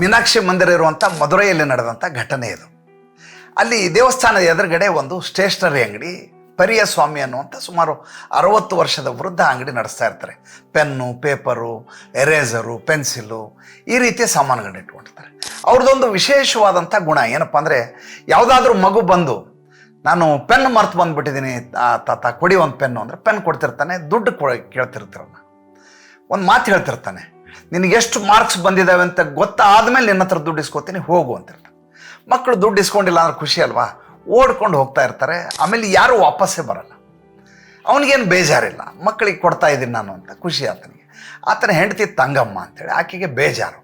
ಮೀನಾಕ್ಷಿ ಮಂದಿರ ಇರುವಂಥ ಮಧುರೈಯಲ್ಲಿ ನಡೆದಂಥ ಘಟನೆ ಇದು. ಅಲ್ಲಿ ದೇವಸ್ಥಾನದ ಎದುರುಗಡೆ ಒಂದು ಸ್ಟೇಷನರಿ ಅಂಗಡಿ ಪರಿಯ ಸ್ವಾಮಿ ಅನ್ನುವಂಥ ಸುಮಾರು 60 ವರ್ಷದ ವೃದ್ಧ ಅಂಗಡಿ ನಡೆಸ್ತಾ ಇರ್ತಾರೆ. ಪೆನ್ನು, ಪೇಪರು, ಎರೇಸರು, ಪೆನ್ಸಿಲು ಈ ರೀತಿಯ ಸಾಮಾನುಗಳನ್ನ ಇಟ್ಕೊಂಡಿರ್ತಾರೆ. ಅವ್ರದ್ದೊಂದು ವಿಶೇಷವಾದಂಥ ಗುಣ ಏನಪ್ಪ ಅಂದರೆ, ಯಾವುದಾದ್ರೂ ಮಗು ಬಂದು ನಾನು ಪೆನ್ ಮರ್ತು ಬಂದುಬಿಟ್ಟಿದ್ದೀನಿ ತಾತ ಕೊಡಿ ಒಂದು ಪೆನ್ನು ಅಂದರೆ ಪೆನ್ ಕೊಡ್ತಿರ್ತಾನೆ, ದುಡ್ಡು ಕೇಳ್ತಿರ್ತಾರಲ್ಲ. ಒಂದು ಮಾತು ಹೇಳ್ತಿರ್ತಾನೆ, ನಿನಗೆಷ್ಟು ಮಾರ್ಕ್ಸ್ ಬಂದಿದ್ದಾವೆ ಅಂತ ಗೊತ್ತಾದ್ಮೇಲೆ ನಿನ್ನ ಹತ್ರ ದುಡ್ಡು ಇಸ್ಕೊತೀನಿ ಹೋಗು ಅಂತಿರ್ತಾನೆ. ಮಕ್ಕಳು ದುಡ್ಡು ಇಸ್ಕೊಂಡಿಲ್ಲ ಅಂದ್ರೆ ಖುಷಿ ಅಲ್ವಾ, ಓಡ್ಕೊಂಡು ಹೋಗ್ತಾ ಇರ್ತಾರೆ. ಆಮೇಲೆ ಯಾರೂ ವಾಪಸ್ಸೇ ಬರಲ್ಲ. ಅವನಿಗೇನು ಬೇಜಾರಿಲ್ಲ, ಮಕ್ಕಳಿಗೆ ಕೊಡ್ತಾ ಇದ್ದೀನಿ ನಾನು ಅಂತ ಖುಷಿ ಆತನಿಗೆ. ಆತನ ಹೆಂಡತಿ ತಂಗಮ್ಮ ಅಂತೇಳಿ, ಆಕೆಗೆ ಬೇಜಾರು.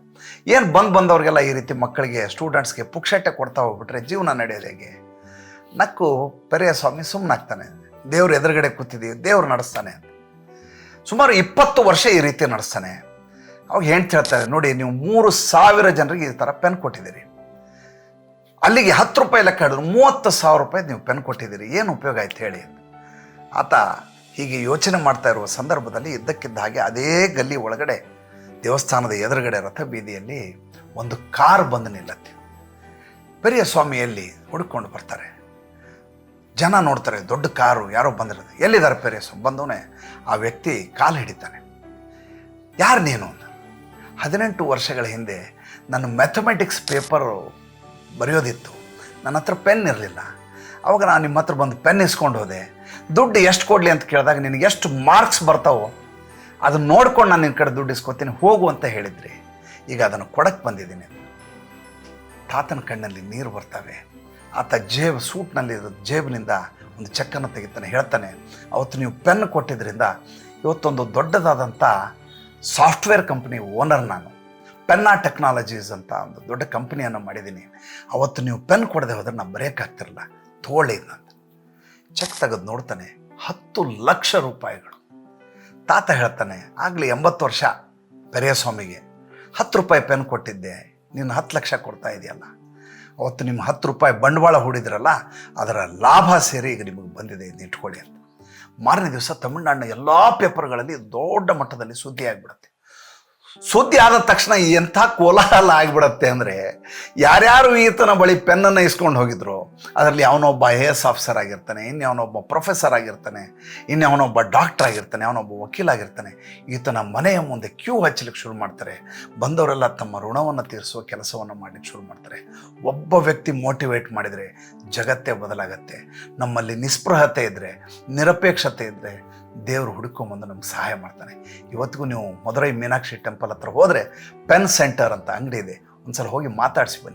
ಏನು ಬಂದವ್ರಿಗೆಲ್ಲ ಈ ರೀತಿ ಮಕ್ಕಳಿಗೆ, ಸ್ಟೂಡೆಂಟ್ಸ್ಗೆ ಪುಕ್ಷಟ್ಟೆ ಕೊಡ್ತಾ ಹೋಗ್ಬಿಟ್ರೆ ಜೀವನ ನಡೆಯೋದು ಹೇಗೆ? ನಕ್ಕು ಪೆರಿಯ ಸ್ವಾಮಿ ಸುಮ್ಮನಾಗ್ತಾನೆ. ದೇವ್ರ ಎದುರುಗಡೆ ಕೂತಿದ್ದೀವಿ, ದೇವ್ರು ನಡೆಸ್ತಾನೆ ಅಂತ. ಸುಮಾರು 20 ವರ್ಷ ಈ ರೀತಿ ನಡೆಸ್ತಾನೆ. ಅವಾಗ ಹೆಂಡ್ತಿ ಹೇಳ್ತಾರೆ, ನೋಡಿ ನೀವು 3,000 ಜನರಿಗೆ ಈ ಥರ ಪೆನ್ ಕೊಟ್ಟಿದ್ದೀರಿ, ಅಲ್ಲಿಗೆ 10 ರೂಪಾಯಿ ಲೆಕ್ಕ ಹಿಡಿದ್ರು 30,000 ರೂಪಾಯಿ ನೀವು ಪೆನ್ ಕೊಟ್ಟಿದ್ದೀರಿ, ಏನು ಉಪಯೋಗ ಆಯ್ತು ಹೇಳಿ ಅಂತ. ಆತ ಹೀಗೆ ಯೋಚನೆ ಮಾಡ್ತಾ ಇರುವ ಸಂದರ್ಭದಲ್ಲಿ ಇದ್ದಕ್ಕಿದ್ದ ಹಾಗೆ ಅದೇ ಗಲ್ಲಿ ಒಳಗಡೆ ದೇವಸ್ಥಾನದ ಎದುರುಗಡೆ ರಥ ಬೀದಿಯಲ್ಲಿ ಒಂದು ಕಾರ್ ಬಂದು ನಿಲ್ಲತ್ತೆ. ಪೆರಿಯ ಸ್ವಾಮಿಯಲ್ಲಿ ಹುಡುಕೊಂಡು ಬರ್ತಾರೆ. ಜನ ನೋಡ್ತಾರೆ, ದೊಡ್ಡ ಕಾರು ಯಾರೋ ಬಂದಿರೋದು. ಎಲ್ಲಿದ್ದಾರೆ ಪೆರಿಯ ಸ್ವಾಮಿ? ಬಂದವನೇ ಆ ವ್ಯಕ್ತಿ ಕಾಲು ಹಿಡಿತಾನೆ. ಯಾರು ನೀನು ಅಂತ. 18 ವರ್ಷಗಳ ಹಿಂದೆ ನನ್ನ ಮ್ಯಾಥಮೆಟಿಕ್ಸ್ ಪೇಪರು ಬರೆಯೋದಿತ್ತು, ನನ್ನ ಹತ್ರ ಪೆನ್ ಇರಲಿಲ್ಲ. ಅವಾಗ ನಾನು ನಿಮ್ಮ ಹತ್ರ ಬಂದು ಪೆನ್ ಇಸ್ಕೊಂಡು ಹೋದೆ. ದುಡ್ಡು ಎಷ್ಟು ಕೊಡಲಿ ಅಂತ ಕೇಳಿದಾಗ ನಿನಗೆ ಎಷ್ಟು ಮಾರ್ಕ್ಸ್ ಬರ್ತಾವೋ ಅದನ್ನು ನೋಡ್ಕೊಂಡು ನಾನು ನಿನ್ನ ಕಡೆ ದುಡ್ಡು ಇಸ್ಕೊತೀನಿ ಹೋಗು ಅಂತ ಹೇಳಿದ್ರಿ. ಈಗ ಅದನ್ನು ಕೊಡಕ್ಕೆ ಬಂದಿದ್ದೀನಿ. ತಾತನ ಕಣ್ಣಲ್ಲಿ ನೀರು ಬರ್ತವೆ. ಆತ ಸೂಟ್ನಲ್ಲಿ ಜೇಬಿನಿಂದ ಒಂದು ಚೆಕ್ಕನ್ನು ತೆಗಿತಾನೆ. ಹೇಳ್ತಾನೆ, ಅವತ್ತು ನೀವು ಪೆನ್ ಕೊಟ್ಟಿದ್ದರಿಂದ ಇವತ್ತೊಂದು ದೊಡ್ಡದಾದಂಥ ಸಾಫ್ಟ್ವೇರ್ ಕಂಪ್ನಿ ಓನರ್ ನಾನು. ಪೆನ್ನಾ ಟೆಕ್ನಾಲಜೀಸ್ ಅಂತ ಒಂದು ದೊಡ್ಡ ಕಂಪ್ನಿಯನ್ನು ಮಾಡಿದ್ದೀನಿ. ಅವತ್ತು ನೀವು ಪೆನ್ ಕೊಡದೆ ಹೋದ್ರೆ ನಾನು ಬರೆಯೋಕ್ಕಾಗ್ತಿರಲ್ಲ, ತೋಳಿ ಅಂತ ಚೆಕ್ ತೆಗೆದು ನೋಡ್ತಾನೆ, 10 ಲಕ್ಷ ರೂಪಾಯಿಗಳು. ತಾತ ಹೇಳ್ತಾನೆ, ಆಗಲಿ 80 ವರ್ಷ ಪೆರಿಯ ಸ್ವಾಮಿಗೆ 10 ರೂಪಾಯಿ ಪೆನ್ ಕೊಟ್ಟಿದ್ದೆ, ನೀನು 10 ಲಕ್ಷ ಕೊಡ್ತಾ ಇದೆಯಲ್ಲ. ಅವತ್ತು ನಿಮ್ಮ 10 ರೂಪಾಯಿ ಬಂಡವಾಳ ಹೂಡಿದ್ರಲ್ಲ, ಅದರ ಲಾಭ ಸೇರಿ ಈಗ ನಿಮಗೆ ಬಂದಿದೆ, ಇದನ್ನ ಇಟ್ಕೊಳ್ಳಿ ಅಂತ. ಮಾರನೇ ದಿವಸ ತಮಿಳುನಾಡಿನ ಎಲ್ಲ ಪೇಪರ್ಗಳಲ್ಲಿ ದೊಡ್ಡ ಮಟ್ಟದಲ್ಲಿ ಸುದ್ದಿ ಆಗಿಬಿಡುತ್ತೆ. ಸುದ್ದಿ ಆದ ತಕ್ಷಣ ಎಂಥ ಕೋಲಾಹಲ ಆಗಿಬಿಡತ್ತೆ ಅಂದರೆ, ಯಾರ್ಯಾರು ಈತನ ಬಳಿ ಪೆನ್ನನ್ನು ಇಸ್ಕೊಂಡು ಹೋಗಿದ್ರು ಅದರಲ್ಲಿ ಅವನೊಬ್ಬ AS ಆಫೀಸರ್ ಆಗಿರ್ತಾನೆ, ಇನ್ಯಾವನೊಬ್ಬ ಪ್ರೊಫೆಸರ್ ಆಗಿರ್ತಾನೆ, ಇನ್ಯಾವನೊಬ್ಬ ಡಾಕ್ಟರ್ ಆಗಿರ್ತಾನೆ, ಅವನೊಬ್ಬ ವಕೀಲಾಗಿರ್ತಾನೆ. ಈತನ ಮನೆಯ ಮುಂದೆ ಕ್ಯೂ ಹಚ್ಚಲಿಕ್ಕೆ ಶುರು ಮಾಡ್ತಾರೆ. ಬಂದವರೆಲ್ಲ ತಮ್ಮ ಋಣವನ್ನು ತೀರಿಸುವ ಕೆಲಸವನ್ನು ಮಾಡಲಿಕ್ಕೆ ಶುರು ಮಾಡ್ತಾರೆ. ಒಬ್ಬ ವ್ಯಕ್ತಿ ಮೋಟಿವೇಟ್ ಮಾಡಿದರೆ ಜಗತ್ತೇ ಬದಲಾಗತ್ತೆ. ನಮ್ಮಲ್ಲಿ ನಿಸ್ಪೃಹತೆ ಇದ್ದರೆ, ನಿರಪೇಕ್ಷತೆ ಇದ್ದರೆ ದೇವರು ಹುಡುಕೊಂಬಂದು ನಮ್ಗೆ ಸಹಾಯ ಮಾಡ್ತಾನೆ. ಇವತ್ತಿಗೂ ನೀವು ಮಧುರೈ ಮೀನಾಕ್ಷಿ ಟೆಂಪಲ್ ಹತ್ರ ಹೋದರೆ ಪೆನ್ ಸೆಂಟರ್ ಅಂತ ಅಂಗಡಿ ಇದೆ, ಒಂದ್ಸಲ ಹೋಗಿ ಮಾತಾಡಿಸಿ ಬನ್ನಿ.